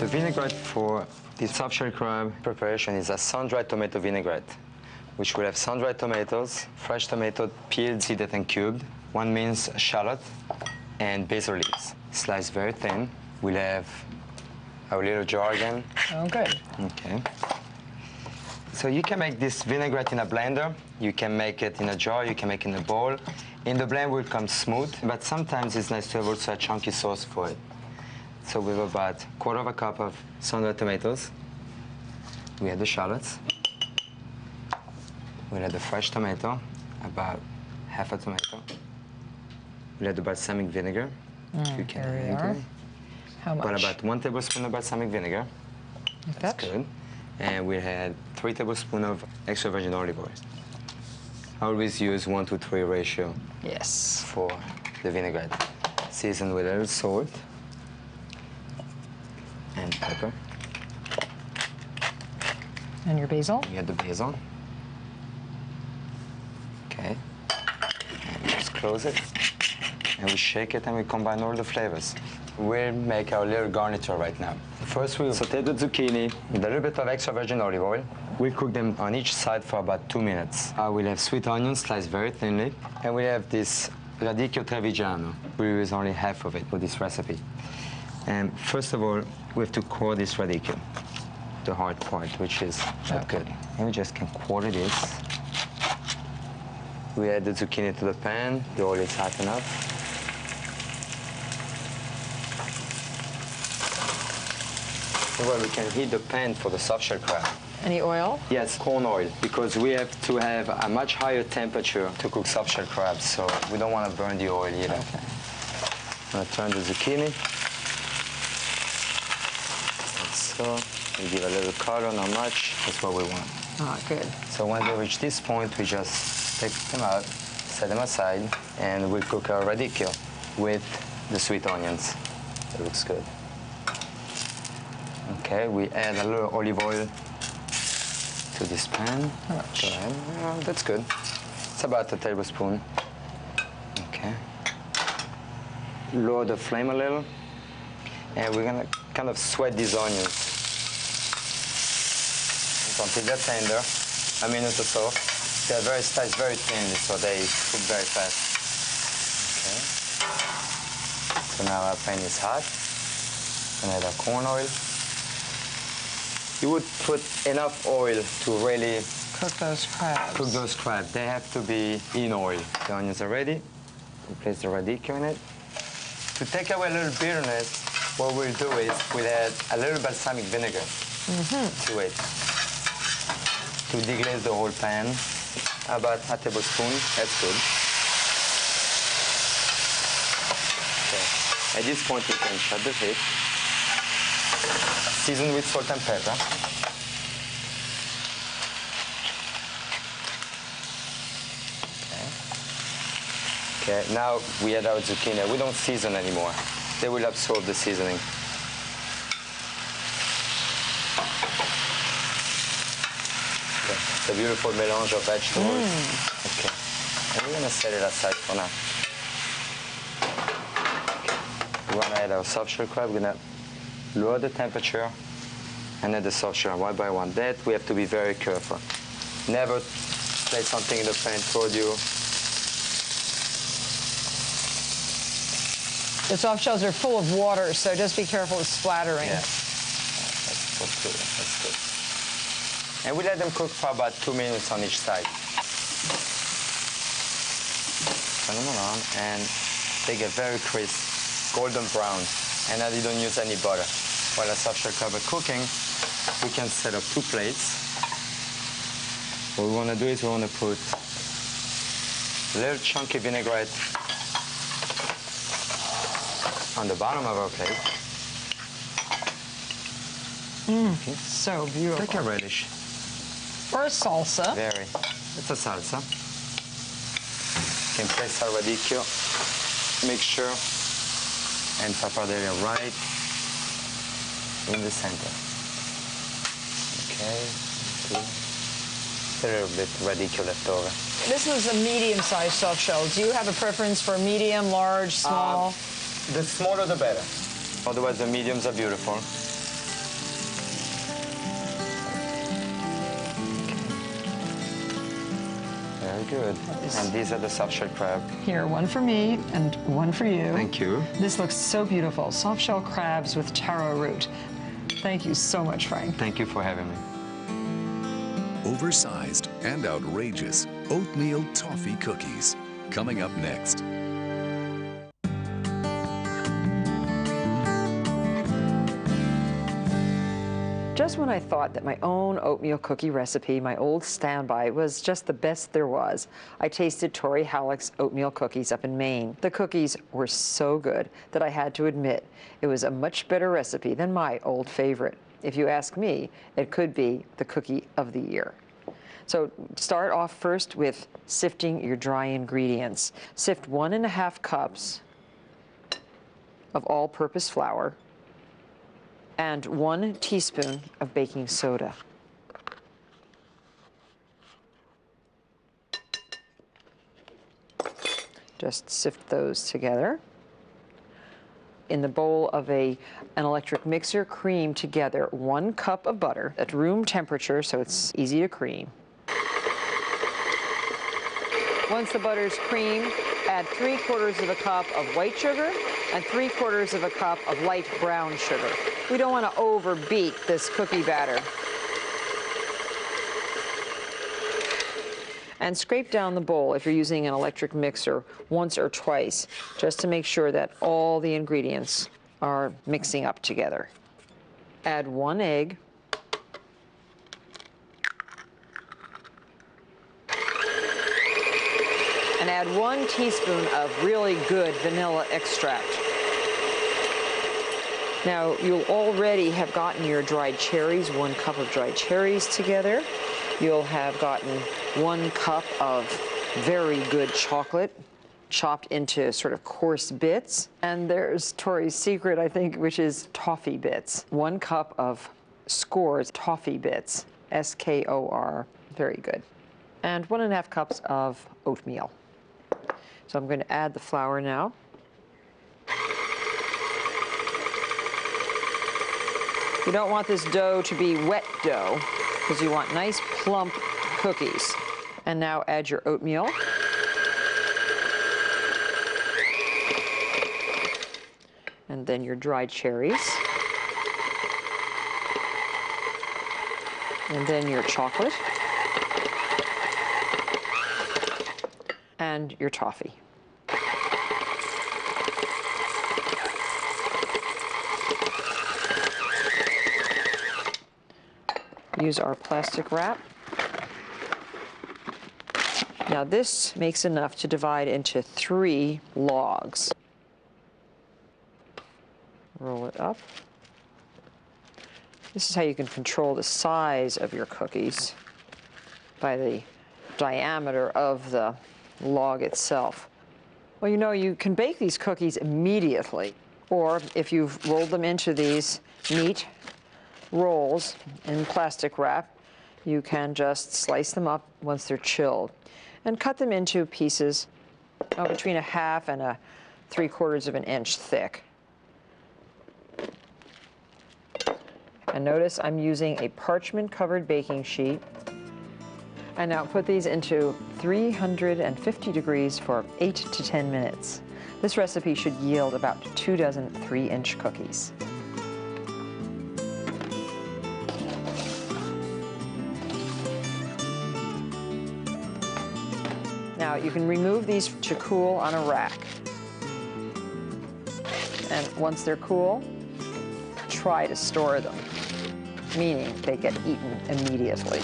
The vinaigrette for the soft shell crab preparation is a sun-dried tomato vinaigrette, which will have sun-dried tomatoes, fresh tomato peeled, seeded, and cubed, 1 minced shallot, and basil leaves. Sliced very thin. We'll have our little jar again. Oh, good. Okay. So you can make this vinaigrette in a blender. You can make it in a jar. You can make it in a bowl. In the blend, it will come smooth, but sometimes it's nice to have also a chunky sauce for it. So we have about 1/4 cup of sun-dried tomatoes. We have the shallots. We have the fresh tomato, about half a tomato. We have the balsamic vinegar. You can here we are. How much? About 1 tablespoon of balsamic vinegar. Like That's that? good. And we had 3 tablespoons of extra virgin olive oil. I always use 1:3 ratio. Yes. For the vinaigrette. Season with a little salt and pepper. And your basil? You have the basil. Okay. And just close it. And we shake it and we combine all the flavors. We'll make our little garniture right now. First, we'll saute the zucchini with a little bit of extra virgin olive oil. We'll cook them on each side for about 2 minutes. We'll have sweet onions sliced very thinly. And we have this radicchio trevigiano. We use only half of it for this recipe. And first of all, we have to core this radicchio, the hard part, which is not good. And we just can quarter this. We add the zucchini to the pan. The oil is hot enough. Well, we can heat the pan for the soft shell crab. Any oil? Yes, corn oil, because we have to have a much higher temperature to cook soft shell crabs, so we don't want to burn the oil either. Okay. I'm going to turn the zucchini. Like so. We give a little color, not much. That's what we want. Ah, good. So when they reach this point, we just take them out, set them aside, and we cook our radicchio with the sweet onions. That looks good. Okay, we add a little olive oil to this pan. How much? Go ahead. That's good. It's about a tablespoon. Okay. Lower the flame a little, and we're gonna kind of sweat these onions until they're tender, a minute or so. They're very sliced very thinly, so they cook very fast. Okay. So now our pan is hot. And add our corn oil. You would put enough oil to really cook those crabs. Cook those crabs. They have to be in oil. The onions are ready. We place the radicchio in it. To take away a little bitterness, what we'll do is we'll add a little balsamic vinegar to it to deglaze the whole pan. About a tablespoon. That's good. Okay. At this point, we can shut the heat. Season with salt and pepper. Okay, now we add our zucchini. We don't season anymore. They will absorb the seasoning. Okay, it's a beautiful melange of vegetables. Okay, and we're gonna set it aside for now. Okay. We wanna add our soft shell crab. We're gonna lower the temperature and add the soft shell one by one. That we have to be very careful. Never place something in the pan toward you. The soft shells are full of water, so just be careful with splattering. Yeah. That's good. That's good. And we let them cook for about 2 minutes on each side. Turn them around, and they get very crisp, golden brown. And now you don't use any butter. While the soft shell crab are cooking, we can set up 2 plates. What we want to do is we want to put a little chunky vinaigrette on the bottom of our plate. Okay. So beautiful. Like a relish. Or a salsa. Very. It's a salsa. You can place our radicchio mixture and pappardelle right in the center. Okay. A little bit radicchio left over. This was a medium-sized soft shell. Do you have a preference for medium, large, small? The smaller the better. Otherwise, the mediums are beautiful. Very good. And these are the soft-shell crab. Here, one for me and one for you. Thank you. This looks so beautiful. Soft-shell crabs with taro root. Thank you so much, Frank. Thank you for having me. Oversized and outrageous oatmeal toffee cookies. Coming up next. Just when I thought that my own oatmeal cookie recipe, my old standby, was just the best there was, I tasted Tori Halleck's oatmeal cookies up in Maine. The cookies were so good that I had to admit it was a much better recipe than my old favorite. If you ask me, it could be the cookie of the year. So start off first with sifting your dry ingredients. Sift 1½ cups of all-purpose flour and 1 teaspoon of baking soda. Just sift those together. In the bowl of an electric mixer, cream together 1 cup of butter at room temperature so it's easy to cream. Once the butter's creamed, add 3/4 cup of white sugar and 3/4 cup of light brown sugar. We don't want to overbeat this cookie batter. And scrape down the bowl if you're using an electric mixer once or twice, just to make sure that all the ingredients are mixing up together. Add 1 egg. And add 1 teaspoon of really good vanilla extract. Now, you'll already have gotten your dried cherries, 1 cup of dried cherries together. You'll have gotten 1 cup of very good chocolate, chopped into sort of coarse bits. And there's Tori's secret, I think, which is toffee bits. 1 cup of Score's toffee bits, S-K-O-R, very good. And 1½ cups of oatmeal. So I'm going to add the flour now. You don't want this dough to be wet dough because you want nice plump cookies. And now add your oatmeal. And then your dried cherries. And then your chocolate. And your toffee. Use our plastic wrap. Now this makes enough to divide into 3 logs. Roll it up. This is how you can control the size of your cookies, by the diameter of the log itself. Well, you know, you can bake these cookies immediately, or if you've rolled them into these neat rolls in plastic wrap, you can just slice them up once they're chilled and cut them into pieces between 1/2 and 3/4 inch thick. And notice I'm using a parchment-covered baking sheet. And now put these into 350 degrees for 8 to 10 minutes. This recipe should yield about 2 dozen 3-inch cookies. Now you can remove these to cool on a rack. And once they're cool, try to store them, meaning they get eaten immediately.